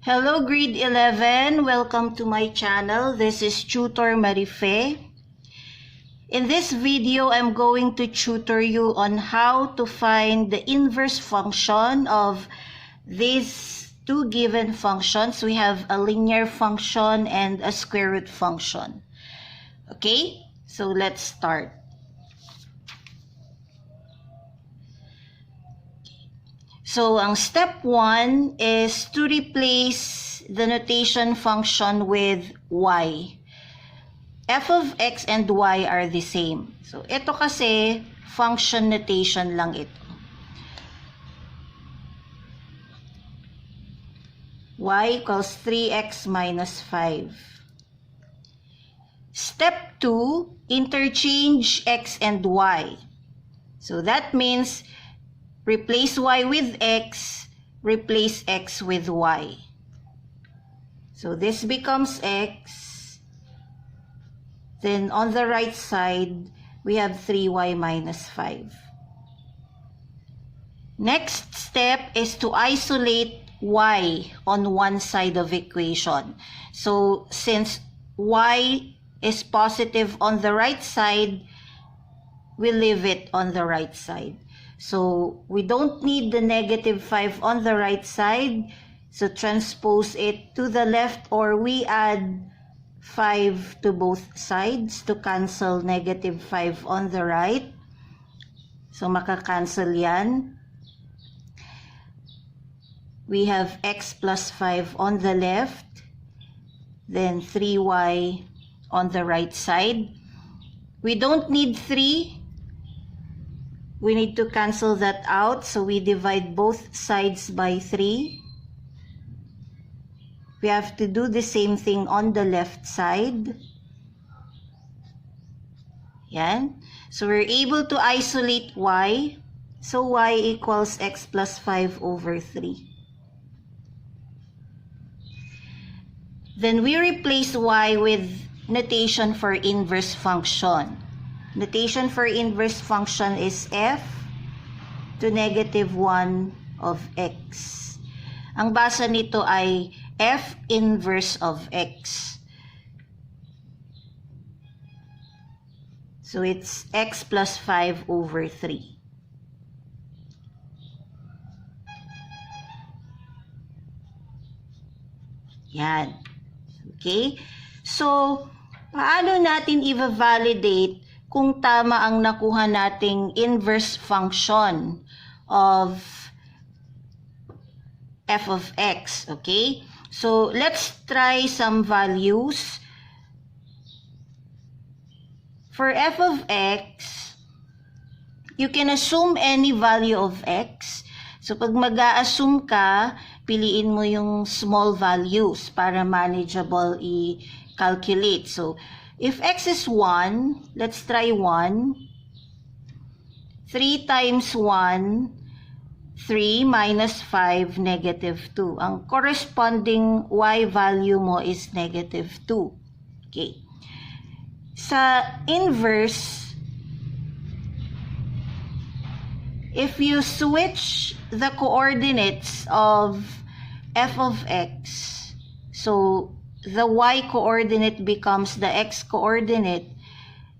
Hello grade 11, welcome to my channel. This is Tutor Marife. In this video, I'm going to tutor you on how to find the inverse function of these two given functions. We have a linear function and a square root function. Okay, so let's start. So, ang step 1 is to replace the notation function with y. F of x and y are the same. So, ito kasi function notation lang ito. Y equals 3x minus 5. Step 2, interchange x and y. So, that means replace y with x, replace x with y. So this becomes x. Then on the right side, we have 3y minus 5. Next step is to isolate y on one side of equation. So since y is positive on the right side, we leave it on the right side. So, we don't need the negative 5 on the right side. So, transpose it to the left or we add 5 to both sides to cancel negative 5 on the right. So, makakancel yan. We have x plus 5 on the left. Then, 3y on the right side. We don't need 3. We need to cancel that out, so we divide both sides by 3. We have to do the same thing on the left side. Yan. So we're able to isolate y. So y equals x plus 5 over 3. Then we replace y with notation for inverse function. Notation for inverse function is f to negative 1 of x. Ang basa nito ay f inverse of x. So it's x plus 5 over 3. Yan. Okay? So, paano natin i-validate kung tama ang nakuha nating inverse function of f of x, okay? So, let's try some values. For f of x, you can assume any value of x. So, pag mag-a-assume ka, piliin mo yung small values para manageable i-calculate. So, if x is 1, let's try 1. 3 times 1, 3 minus 5, negative 2. Ang corresponding y value mo is negative 2. Okay. Sa inverse, if you switch the coordinates of f of x, so the y coordinate becomes the x coordinate.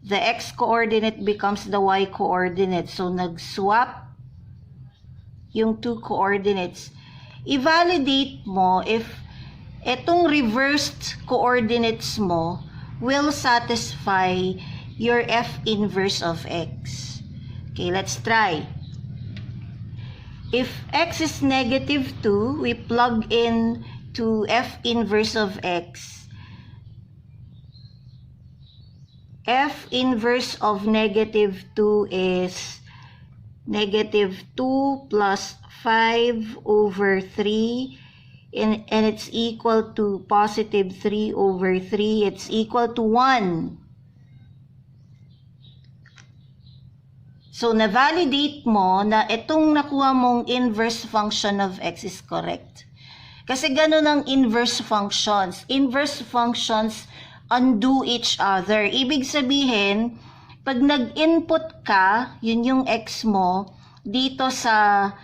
The x coordinate becomes the y coordinate. So, nag-swap yung two coordinates. I-validate mo if etong reversed coordinates mo will satisfy your f inverse of x. Okay, let's try. If x is negative 2, we plug in to f inverse of x. F inverse of negative 2 is negative 2 plus 5 over 3 and it's equal to positive 3 over 3. It's equal to 1. So, na-validate mo na itong nakuha mong inverse function of x is correct. Kasi gano'n ang inverse functions. Inverse functions undo each other. Ibig sabihin, pag nag-input ka, yun yung x mo, dito sa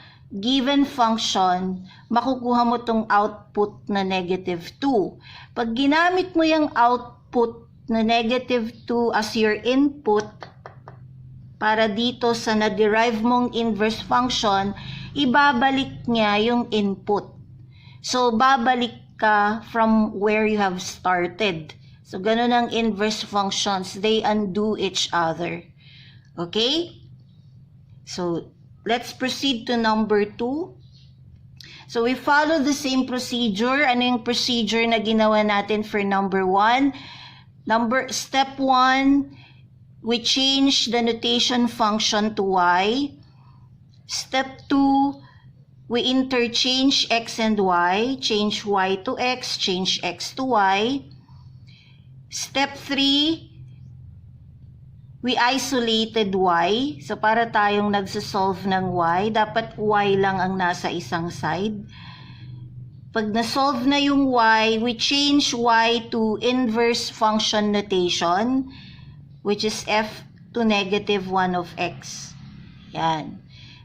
given function, makukuha mo tong output na negative 2. Pag ginamit mo yung output na negative 2 as your input para dito sa na-derive mong inverse function, ibabalik niya yung input. So, babalik ka from where you have started. So, ganun ang inverse functions. They undo each other. Okay? So, let's proceed to number 2. So, we follow the same procedure. Ano yung procedure na ginawa natin for number 1? Step 1, we change the notation function to y. Step 2, we interchange x and y. Change y to x, change x to y. Step 3, we isolated y. So, para tayong nagsasolve ng y, dapat y lang ang nasa isang side. Pag na-solve na yung y, we change y to inverse function notation, which is f to negative 1 of x. Yan.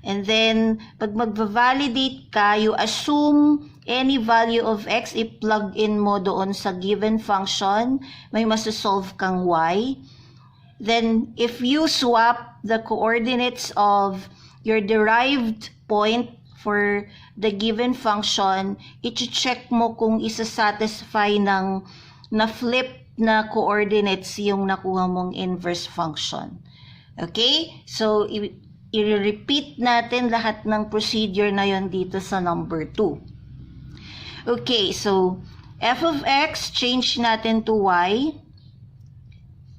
And then, pag magva-validate ka, you assume any value of x, i-plug in mo doon sa given function, may masasolve kang y. Then, if you swap the coordinates of your derived point for the given function, i-check mo kung isa-satisfy ng na-flip na coordinates yung nakuha mong inverse function. Okay? So, i-repeat natin lahat ng procedure na yon dito sa number 2. Okay, so, f of x, change natin to y.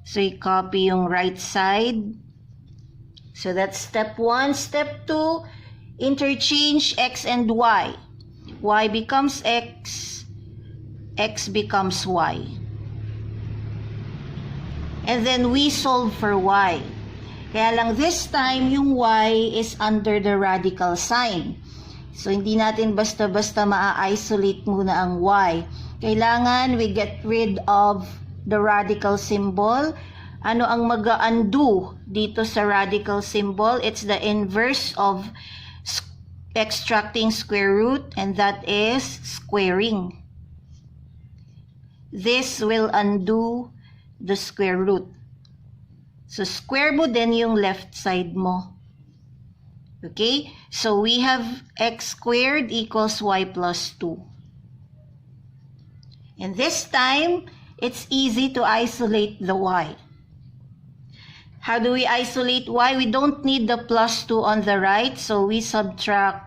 So, i-copy yung right side. So, that's step 1. Step 2, interchange x and y. Y becomes x, x becomes y. And then, we solve for y. Kaya lang this time, yung y is under the radical sign. So, hindi natin basta-basta maa-isolate muna ang y. Kailangan we get rid of the radical symbol. Ano ang mag-undo dito sa radical symbol? It's the inverse of extracting square root, and that is squaring. This will undo the square root. So, square mo din yung left side mo. Okay? So, we have x squared equals y plus 2. And this time, it's easy to isolate the y. How do we isolate y? We don't need the plus 2 on the right, so we subtract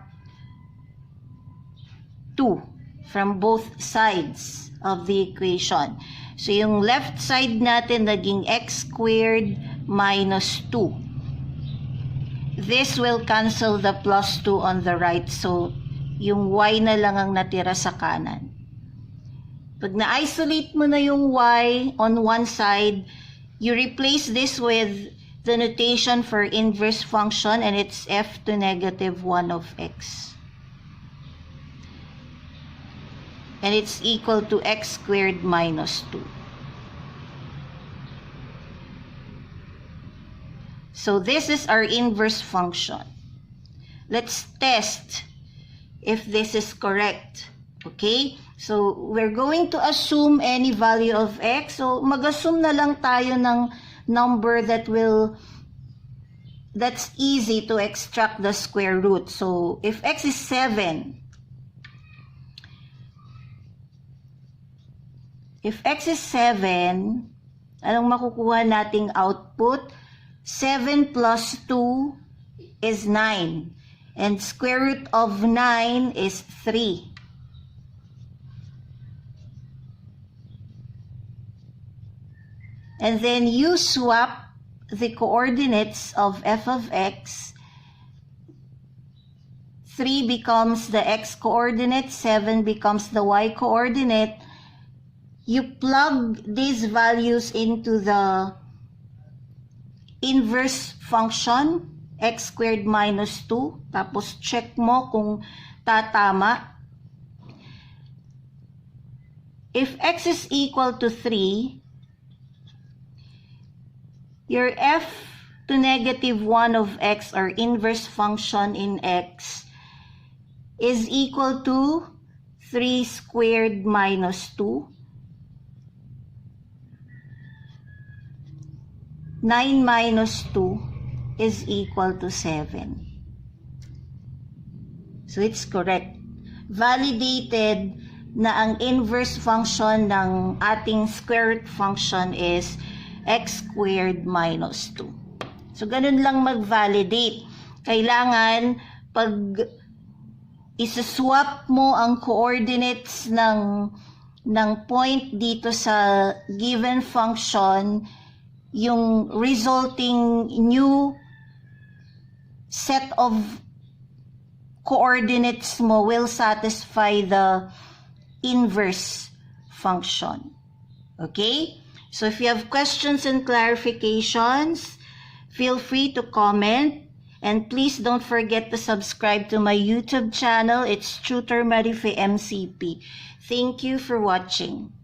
2 from both sides of the equation. So, yung left side natin naging x squared minus 2. This will cancel the plus 2 on the right, so yung y na lang ang natira sa kanan. Pag na-isolate mo na yung y on one side, you replace this with the notation for inverse function, and it's f to negative 1 of x. And it's equal to x squared minus 2. So this is our inverse function. Let's test if this is correct. Okay? So, we're going to assume any value of x. So, mag-assume na lang tayo ng number that's easy to extract the square root. So, if x is 7, anong makukuha nating output? 7 plus 2 is 9. And square root of 9 is 3. And then you swap the coordinates of f of x. 3 becomes the x coordinate, 7 becomes the y coordinate. You plug these values into the inverse function, x squared minus 2. Tapos check mo kung tatama. If x is equal to 3, your f to negative 1 of x, or inverse function in x, is equal to 3 squared minus 2. 9 minus 2 is equal to 7. So it's correct. Validated na ang inverse function ng ating square root function is x squared minus 2. So ganun lang mag-validate. Kailangan pag isa-swap mo ang coordinates ng point dito sa given function, yung resulting new set of coordinates mo will satisfy the inverse function. Okay? So if you have questions and clarifications, feel free to comment. And please don't forget to subscribe to my YouTube channel. It's Tutor Marife MCP. Thank you for watching.